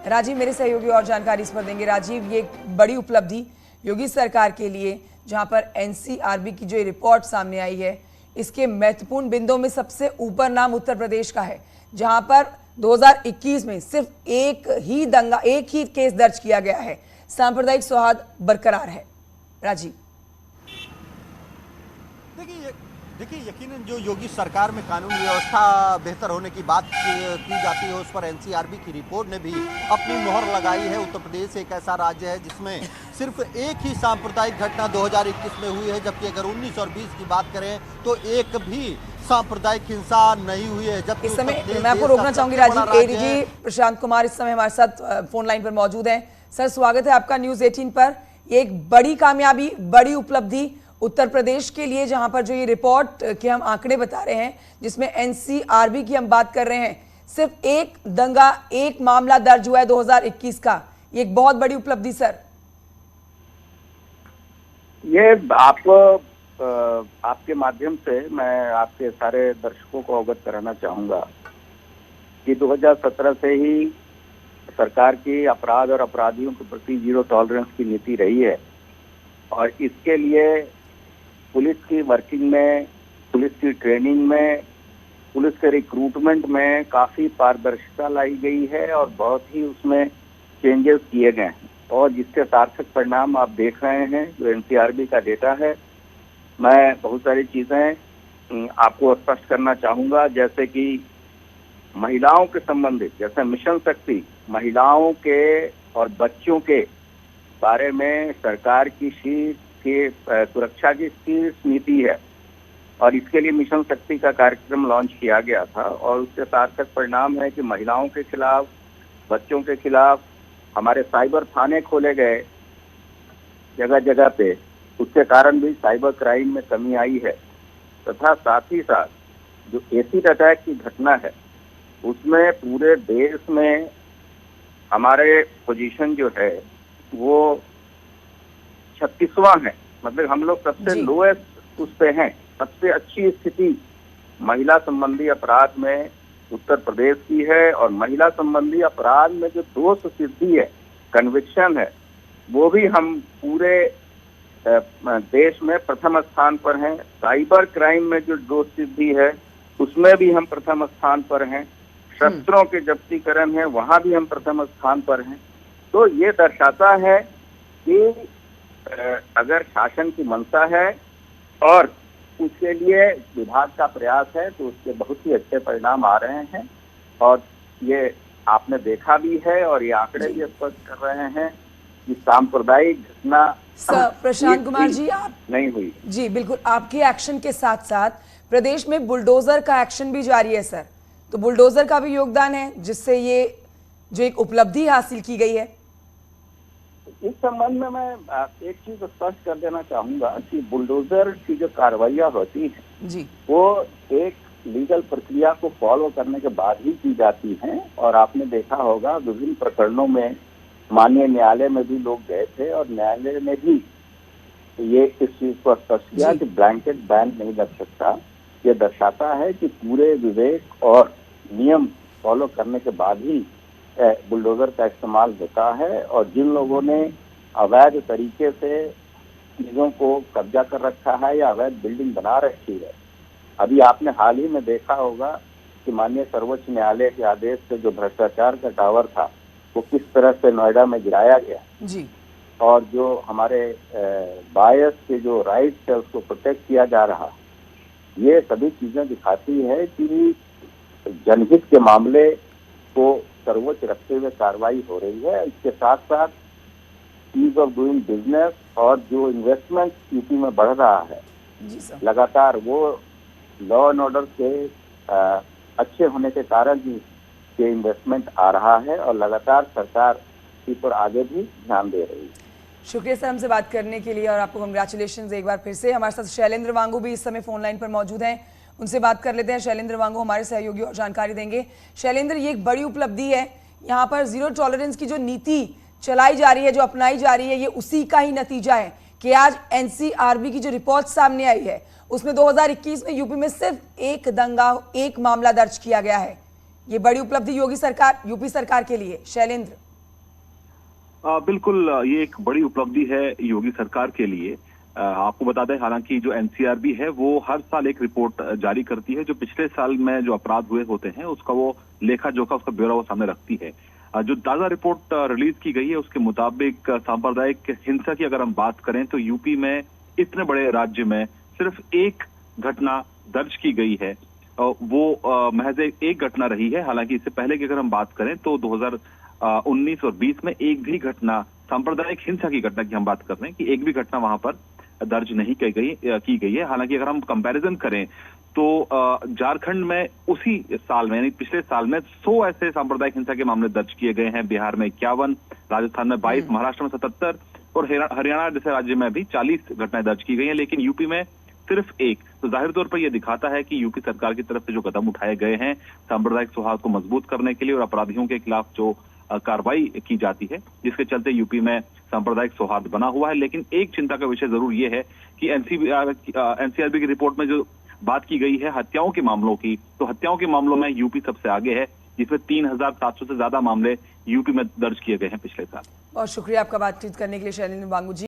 राजीव मेरे सहयोगी और जानकारी इस पर देंगे। राजीव, ये एक बड़ी उपलब्धि योगी सरकार के लिए, जहां पर एनसीआरबी की जो रिपोर्ट सामने आई है, इसके महत्वपूर्ण बिंदुओं में सबसे ऊपर नाम उत्तर प्रदेश का है, जहां पर 2021 में सिर्फ एक ही केस दर्ज किया गया है। सांप्रदायिक सौहार्द बरकरार है। राजीव, देखिए यकीनन जो योगी सरकार में कानून व्यवस्था बेहतर होने की बात की जाती है, उस पर एनसीआरबी की रिपोर्ट ने भी अपनी मोहर लगाई है। उत्तर प्रदेश एक ऐसा राज्य है जिसमें सिर्फ एक ही सांप्रदायिक घटना 2021 में हुई है, जबकि अगर 19 और 20 की बात करें तो एक भी सांप्रदायिक हिंसा नहीं हुई है। जबकि इस समय मैं आपको रोकना चाहूंगी राजीव। एडीजी प्रशांत कुमार इस समय हमारे साथ फोन लाइन पर मौजूद हैं। सर, स्वागत है आपका न्यूज 18 पर। ये एक बड़ी कामयाबी, बड़ी उपलब्धि उत्तर प्रदेश के लिए, जहां पर जो ये रिपोर्ट के हम आंकड़े बता रहे हैं, जिसमें एनसीआरबी की हम बात कर रहे हैं, सिर्फ एक दंगा, एक मामला दर्ज हुआ है 2021 का। ये एक बहुत बड़ी उपलब्धि सर। ये आपको आपके माध्यम से मैं आपके सारे दर्शकों को अवगत कराना चाहूंगा कि 2017 से ही सरकार की अपराध और अपराधियों के प्रति जीरो टॉलरेंस की नीति रही है, और इसके लिए पुलिस की वर्किंग में, पुलिस की ट्रेनिंग में, पुलिस के रिक्रूटमेंट में काफ़ी पारदर्शिता लाई गई है और बहुत ही उसमें चेंजेस किए गए हैं, और जिसके सार्थक परिणाम आप देख रहे हैं। जो एनसीआरबी का डेटा है, मैं बहुत सारी चीज़ें आपको स्पष्ट करना चाहूँगा, जैसे कि महिलाओं के संबंधित, जैसे मिशन शक्ति, महिलाओं के और बच्चों के बारे में सरकार की सुरक्षा की शीर्ष नीति है, और इसके लिए मिशन शक्ति का कार्यक्रम लॉन्च किया गया था, और उसके सार्थक परिणाम है कि महिलाओं के खिलाफ, बच्चों के खिलाफ हमारे साइबर थाने खोले गए जगह जगह पे। उसके कारण भी साइबर क्राइम में कमी आई है, तथा साथ ही साथ जो एसिड अटैक की घटना है, उसमें पूरे देश में हमारे पोजीशन जो है वो 36वां है। मतलब हम लोग सबसे लोएस्ट उस पे हैं। सबसे अच्छी स्थिति महिला संबंधी अपराध में उत्तर प्रदेश की है, और महिला संबंधी अपराध में जो दोष सिद्धि है, कन्विक्शन है, वो भी हम पूरे देश में प्रथम स्थान पर हैं। साइबर क्राइम में जो दोष सिद्धि है, उसमें भी हम प्रथम स्थान पर हैं। शस्त्रों के जब्तीकरण है, वहां भी हम प्रथम स्थान पर हैं। तो ये दर्शाता है कि अगर शासन की मंशा है और उसके लिए विभाग का प्रयास है, तो उसके बहुत ही अच्छे परिणाम आ रहे हैं, और ये आपने देखा भी है, और ये आंकड़े भी स्पष्ट कर रहे हैं कि सांप्रदायिक घटना प्रशांत कुमार जी, आप नहीं हुई। जी बिल्कुल, आपके एक्शन के साथ साथ प्रदेश में बुलडोजर का एक्शन भी जारी है सर, तो बुलडोजर का भी योगदान है, जिससे ये जो एक उपलब्धि हासिल की गई है। इस संबंध में मैं एक चीज स्पष्ट कर देना चाहूंगा कि बुलडोजर की जो कार्रवाइयां होती हैं जी, वो एक लीगल प्रक्रिया को फॉलो करने के बाद ही की जाती हैं, और आपने देखा होगा विभिन्न प्रकरणों में माननीय न्यायालय में भी लोग गए थे, और न्यायालय ने भी ये इस चीज को स्पष्ट किया कि ब्लैंकेट बैन नहीं लग सकता। ये दर्शाता है कि पूरे विवेक और नियम फॉलो करने के बाद ही बुलडोजर का इस्तेमाल होता है, और जिन लोगों ने अवैध तरीके से चीजों को कब्जा कर रखा है या अवैध बिल्डिंग बना रखी है, अभी आपने हाल ही में देखा होगा कि माननीय सर्वोच्च न्यायालय के आदेश से जो भ्रष्टाचार का टावर था, वो किस तरह से नोएडा में गिराया गया जी, और जो हमारे बायस के जो राइट्स है उसको प्रोटेक्ट किया जा रहा, ये सभी चीजें दिखाती है कि जनहित के मामले को सर्वोच्च रखते हुए कार्रवाई हो रही है। इसके साथ साथ ईज ऑफ डूइंग बिजनेस और जो इन्वेस्टमेंट यूपी में बढ़ रहा है लगातार, वो लॉ एंड ऑर्डर के अच्छे होने के कारण ही ये इन्वेस्टमेंट आ रहा है, और लगातार सरकार इस पर आगे भी ध्यान दे रही है। शुक्रिया सर हमसे बात करने के लिए, और आपको कंग्रेचुलेशन एक बार फिर से। हमारे साथ शैलेंद्र वांगू भी इस समय फोन लाइन पर मौजूद हैं, उनसे बात कर लेते हैं। शैलेंद्र वांगू हमारे सहयोगी और जानकारी देंगे। शैलेंद्र, ये एक बड़ी उपलब्धि है, यहाँ पर जीरो टॉलरेंस की जो नीति चलाई जा रही है, जो अपनाई जा रही है, ये उसी का ही नतीजा है कि आज एनसीआरबी की जो रिपोर्ट सामने आई है, उसमें 2021 में यूपी में सिर्फ एक दंगा, एक मामला दर्ज किया गया है। ये बड़ी उपलब्धि यूपी सरकार के लिए। शैलेंद्र, बिल्कुल, ये एक बड़ी उपलब्धि है योगी सरकार के लिए। आपको बता दें, हालांकि जो एनसीआरबी है वो हर साल एक रिपोर्ट जारी करती है, जो पिछले साल में जो अपराध हुए होते हैं उसका वो लेखा जोखा, उसका ब्यौरा वो सामने रखती है। जो ताजा रिपोर्ट रिलीज की गई है उसके मुताबिक सांप्रदायिक हिंसा की अगर हम बात करें तो यूपी में, इतने बड़े राज्य में, सिर्फ एक घटना दर्ज की गई है। वो महज एक घटना रही है। हालांकि इससे पहले की अगर हम बात करें तो 2019 और 20 में एक भी घटना, सांप्रदायिक हिंसा की घटना की हम बात कर रहे हैं, कि एक भी घटना वहां पर दर्ज नहीं की गई है। हालांकि अगर हम कंपैरिजन करें तो झारखंड में उसी साल में, यानी पिछले साल में 100 ऐसे सांप्रदायिक हिंसा के मामले दर्ज किए गए हैं। बिहार में 51, राजस्थान में 22, महाराष्ट्र में 77 और हरियाणा जैसे राज्य में भी 40 घटनाएं दर्ज की गई हैं, लेकिन यूपी में सिर्फ एक। तो जाहिर तौर पर यह दिखाता है कि यूपी सरकार की तरफ से जो कदम उठाए गए हैं सांप्रदायिक सौहार्द को मजबूत करने के लिए और अपराधियों के खिलाफ जो कार्रवाई की जाती है, जिसके चलते यूपी में सांप्रदायिक सौहार्द बना हुआ है। लेकिन एक चिंता का विषय जरूर ये है कि एनसीआरबी की रिपोर्ट में जो बात की गई है हत्याओं के मामलों की, तो हत्याओं के मामलों में यूपी सबसे आगे है, जिसमें 3700 से ज्यादा मामले यूपी में दर्ज किए गए हैं पिछले साल। बहुत शुक्रिया आपका बातचीत करने के लिए शैलेंद्र वांगू जी।